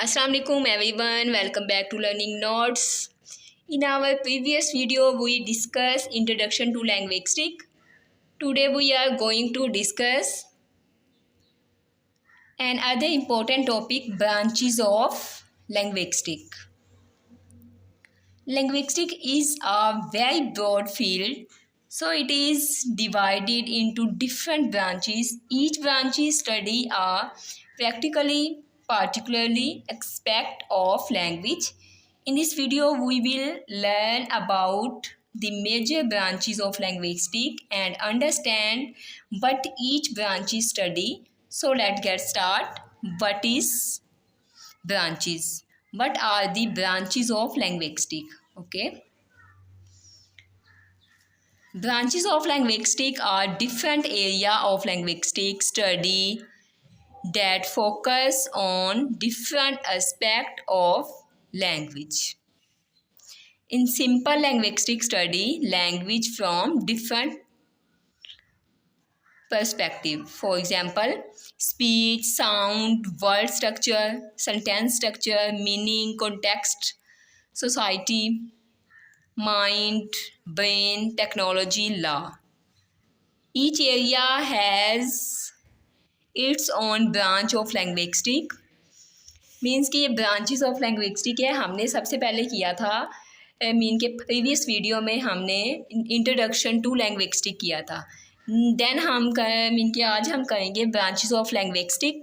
Assalamu alaikum everyone, welcome back to Learning Notes. In our previous video we discussed introduction to linguistic. Today we are going to discuss another important topic, branches of linguistic. Linguistic is a very broad field, so it is divided into different branches. Each branch study a practically particularly aspect of language. In this video, we will learn about the major branches of linguistic and understand what each branch study. So let's get started. What is branches? What are the branches of linguistic? Okay. Branches of linguistic are different area of linguistic study that focus on different aspect of language. In simple linguistic study, language from different perspective. For example, speech, sound, word structure, sentence structure, meaning, context, society, mind, brain, technology, law. Each area has its own branch of linguistic. Means कि ये branches of linguistic है. हमने सबसे पहले किया था mean के previous video में हमने इंट्रोडक्शन टू linguistic किया था. देन हम मीन कि आज हम करेंगे ब्रांचेस ऑफ linguistic.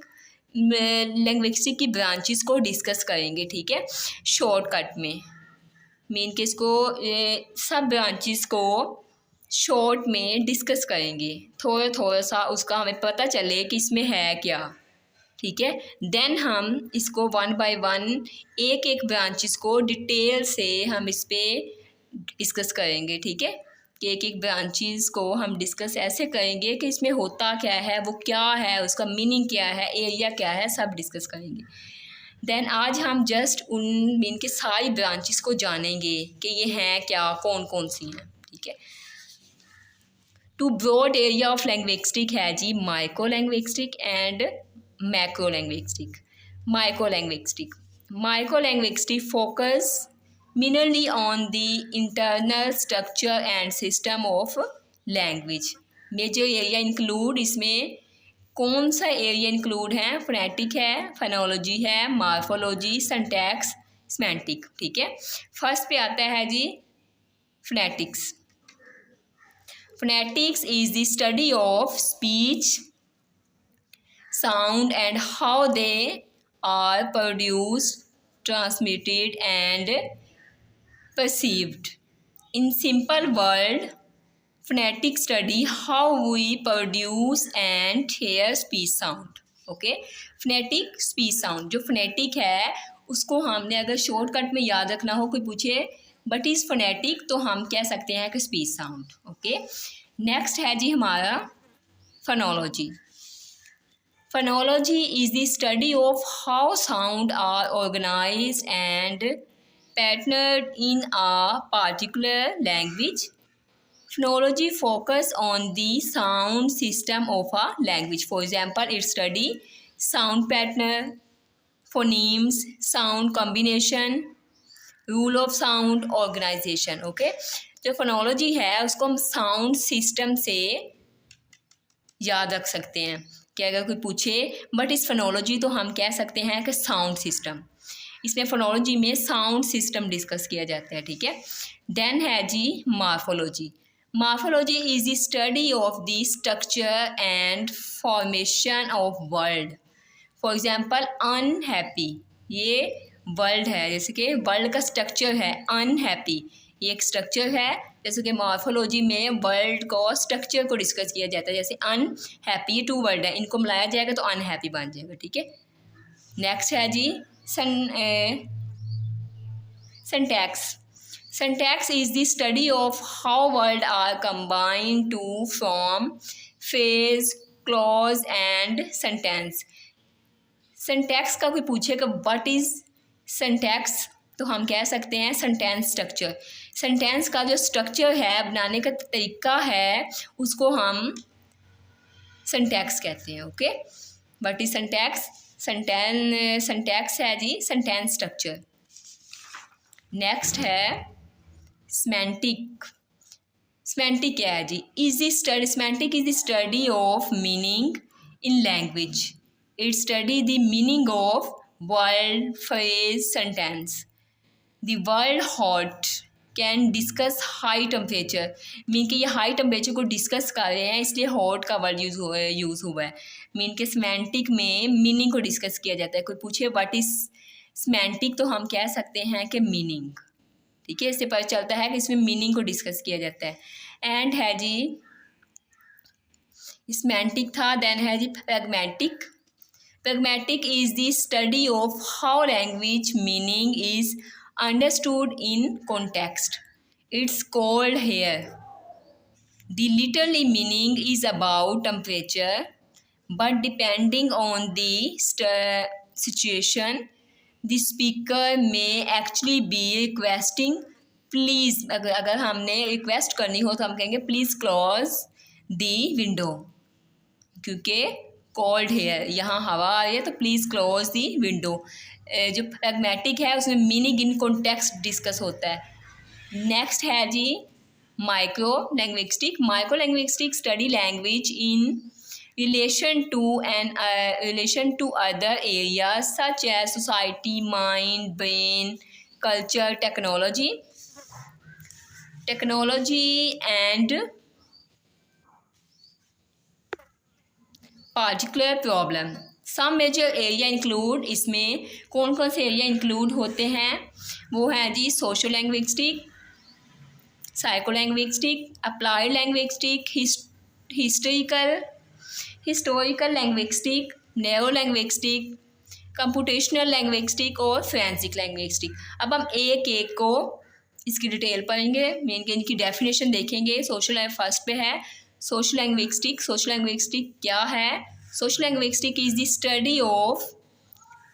linguistic की ब्रांचेस को डिस्कस करेंगे, ठीक है, शॉर्टकट में. मीन कि इसको सब ब्रांचेस को शॉर्ट में डिस्कस करेंगे, थोड़ा थोड़ा सा उसका हमें पता चले कि इसमें है क्या, ठीक है. देन हम इसको वन बाय वन एक एक ब्रांचेस को डिटेल से हम इस पर डिस्कस करेंगे, ठीक है. कि एक एक ब्रांचेस को हम डिस्कस ऐसे करेंगे कि इसमें होता क्या है, वो क्या है, उसका मीनिंग क्या है, एरिया क्या है, सब डिस्कस करेंगे. देन आज हम जस्ट उन मीन के सारी ब्रांचेस को जानेंगे कि ये हैं क्या, कौन कौन सी हैं, ठीक है. Two broad area of linguistic है जी micro linguistic and macro linguistic. Micro linguistic focus mainly on the internal structure and system of language. Major area include, इसमें कौन सा एरिया इंक्लूड है? फोनेटिक है, फोनोलॉजी है, मॉर्फोलॉजी, सिंटैक्स, सेमेंटिक, ठीक है. फर्स्ट पे आता है जी phonetics. Phonetics is the study of speech, sound and how they are produced, transmitted and perceived. In simple word, phonetic study how we produce and hear speech sound. Okay, phonetic speech sound. जो phonetic है उसको हमने अगर shortcut में याद रखना हो, कोई पूछे बट इज़ फोनेटिक, तो हम कह सकते हैं कि स्पीच साउंड. ओके. नेक्स्ट है जी हमारा phonology. Phonology is the study of how sound are organised and patterned in a particular language. Phonology focus on the sound system of a language. For example it study sound pattern, phonemes, sound combination, rule of sound, organisation. Okay. जो phonology है उसको हम sound system से याद रख सकते हैं कि अगर कोई पूछे बट इस फोनोलॉजी, तो हम कह सकते हैं कि साउंड सिस्टम. इसमें फोनोलॉजी में साउंड सिस्टम डिस्कस किया जाता है, ठीक है. देन है जी morphology. Morphology is the study of the structure and formation of word. For example unhappy, ये वर्ल्ड है, जैसे कि वर्ल्ड का स्ट्रक्चर है अनहैप्पी, ये एक स्ट्रक्चर है. जैसे कि मॉर्फोलॉजी में वर्ल्ड को स्ट्रक्चर को डिस्कस किया जाता है. जैसे अनहैप्पी, ये टू वर्ड है, इनको मिलाया जाएगा तो अनहैप्पी बन जाएगा, ठीक है. नेक्स्ट है जी syntax. Syntax is the study of how word are combined to form phrase, clause and sentence. Syntax का कोई पूछेगा व्हाट इज सिंटैक्स, तो हम कह सकते हैं सेंटेंस स्ट्रक्चर. सेंटेंस का जो स्ट्रक्चर है, बनाने का तरीका है, उसको हम सिंटैक्स कहते हैं. Okay. What is syntax? Syntax है जी सेंटेंस स्ट्रक्चर। नेक्स्ट है सिमेंटिक। सिमेंटिक क्या है जी? Semantic is the study of meaning in language. It study the meaning of word, phrase, sentence. The word hot can discuss high temperature, mean कि ये high temperature को discuss कर रहे हैं, इसलिए हॉट का वर्ड यूज़ हुआ है। मीन के सिमेंटिक में मीनिंग को डिस्कस किया जाता है। कोई पूछे व्हाट इज सिमेंटिक, तो हम कह सकते हैं कि मीनिंग। ठीक है, इससे पता चलता है कि इसमें मीनिंग को डिस्कस किया जाता है। एंड है जी सिमेंटिक था, देन है जी pragmatic. Pragmatic is the study of how language meaning is understood in context. It's called here. The literally meaning is about temperature, but depending on the situation, the speaker may actually be requesting please, अगर हमने request करनी हो तो हम कहेंगे please close the window, क्योंकि cold hair, यहाँ हवा आ रही है, तो प्लीज़ क्लोज दी विंडो। जो प्रैग्मेटिक है उसमें मीनिंग इन कॉन्टेक्स्ट डिस्कस होता है। नेक्स्ट है जी micro linguistic. Micro linguistic study language in relation to other areas such as society, mind, brain, culture, technology and particular problem. Some major area include, इसमें कौन कौन से एरिया इंक्लूड होते हैं? वो हैं जी social linguistic, psycho linguistic, applied linguistic, historical linguistic, neuro linguistic, computational linguistic और फोरेंसिक लैंग्विस्टिक। अब हम एक एक को इसकी डिटेल पढ़ेंगे, मेन के इनकी डेफिनेशन देखेंगे। सोशल फर्स्ट पे है सोशल लैंग्विस्टिक। सोशल लैंग्विस्टिक क्या है? Social linguistic is the study of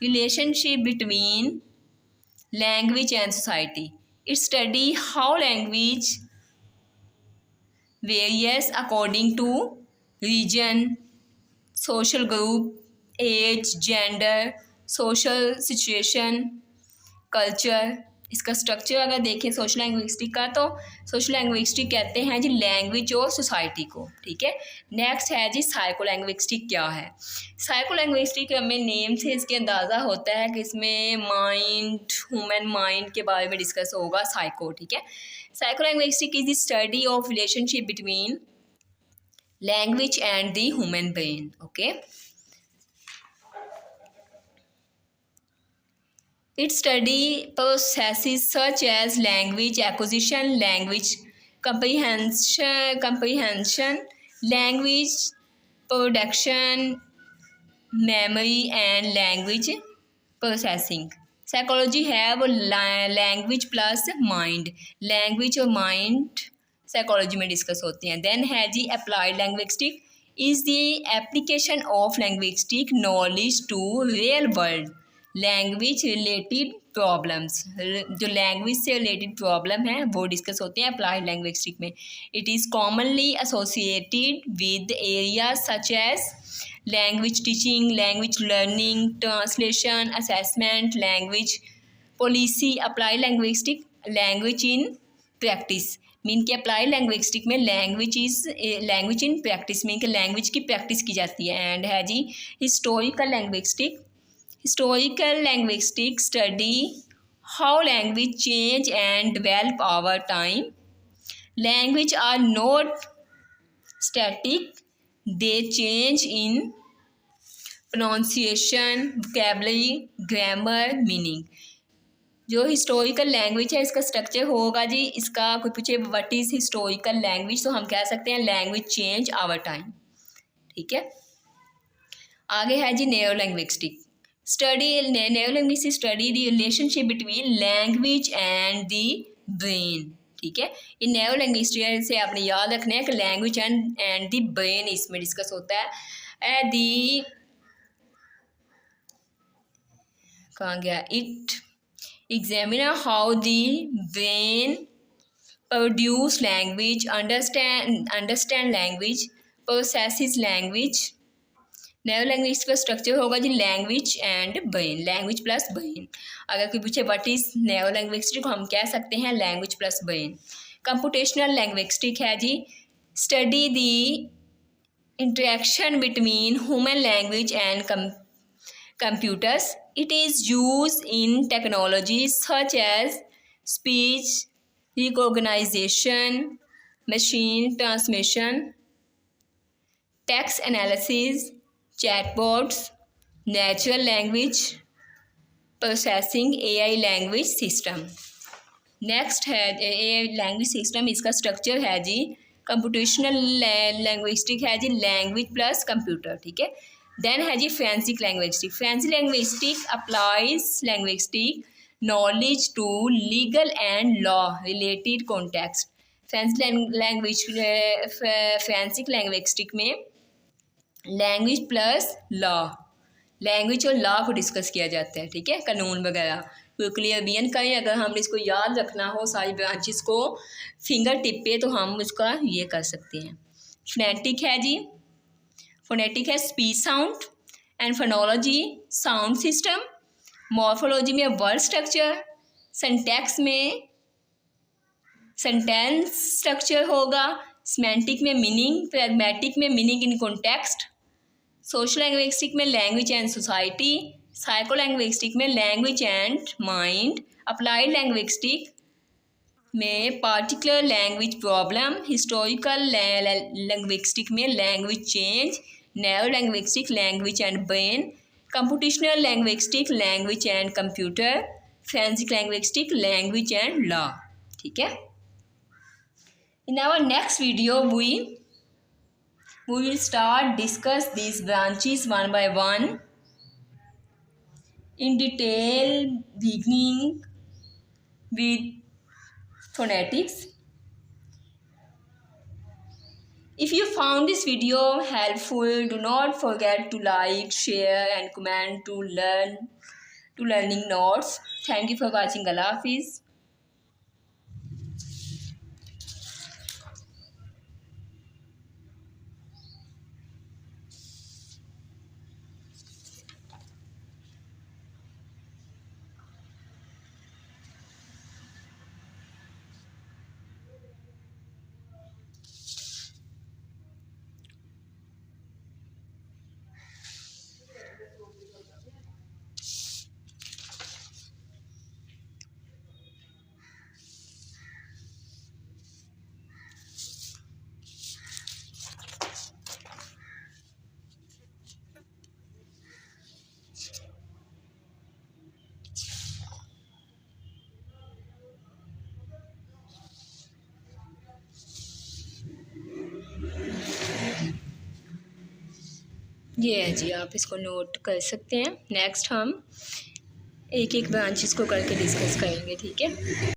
relationship between language and society. It study how language varies according to region, social group, age, gender, social situation, culture. इसका structure अगर देखें social linguistic का, तो social linguistic कहते हैं जी language और society को। ठीक है, नेक्स्ट है जी साइको लैंग्विस्टिक क्या है? साइको लैंग्विस्टिक हमें नेम से इसके अंदाज़ा होता है कि इसमें माइंड, ह्यूमन माइंड के बारे में डिस्कस होगा, साइको। ठीक है, psycho linguistic is the study of relationship between language and the human brain. Okay, it study processes such as language acquisition, language comprehension, language production, memory and language processing. Psychology है वो language plus mind, language और mind psychology में discuss होती हैं। Then है जी applied linguistic is the application of linguistic knowledge to real world language related problems. जो language से रिलेटेड प्रॉब्लम है वो डिस्कस होते हैं अप्लाइड लैंग्विस्टिक में। It is commonly associated with area such as language teaching, language learning, translation, assessment, language policy. Applied linguistic language in practice, mean के applied linguistic में language in practice, mean के language की practice की जाती है। And है जी historical linguistic. Historical linguistics study how language change and develop over time. Language are not static; they change in pronunciation, vocabulary, grammar, meaning. जो historical language है इसका स्ट्रक्चर होगा जी, इसका कोई पूछे व्हाट इज हिस्टोरिकल लैंग्वेज, तो हम कह सकते हैं लैंग्वेज चेंज ओवर टाइम। ठीक है, आगे है जी neuro linguistic study. Neuro linguistic study the relationship between language and the brain. ठीक है, ये नेरो लैंग्विस्टिक से आपने याद रखना है कि लैंग्वेज एंड द ब्रेन इसमें डिस्कस होता है। दी कहाँ गया? It examine how the brain produce language, understand language, processes language, neuro language का स्ट्रक्चर होगा जी language and brain, language plus brain. अगर कोई पूछे व्हाट इज नैरो लैंग्विस्टिक, हम कह सकते हैं language plus brain. Computational linguistic है जी study the interaction between human language and computers. It is used in technologies such as speech recognition, machine transmission, text analysis, chatbots, natural language processing, AI language system. Next है language system, इसका structure है जी computational linguistic है जी language plus computer, ठीक है। Then है जी forensic linguistic. Forensic linguistic applies linguistic knowledge to legal and law related context. Forensic linguistic में language plus law, language और लॉ को डिस्कस किया जाता है, ठीक है, कानून वगैरह को क्लियरबियन करें। अगर हम इसको याद रखना हो सारी ब्रांचेस को फिंगर टिप पे तो हम उसका ये कर सकते हैं। फोनेटिक है जी, फोनेटिक है speech sound and phonology sound system. Morphology में वर्ड स्ट्रक्चर, सिंटैक्स में सेंटेंस स्ट्रक्चर होगा, सिमेंटिक में मीनिंग, प्रैग्मेटिक में meaning in context, social linguistic में language and society, psycho linguistic में language and mind, applied linguistic में particular language problem, historical linguistic में language change, neuro linguistic language and brain, computational linguistic language and computer, forensic linguistic language and law, ठीक है। इन our next video we will start discuss these branches one by one in detail, beginning with phonetics. If you found this video helpful, do not forget to like, share and comment to learning notes. Thank you for watching. Allah Hafiz. ये है जी, आप इसको note कर सकते हैं। Next हम एक एक ब्रांचेस को करके डिस्कस करेंगे, ठीक है।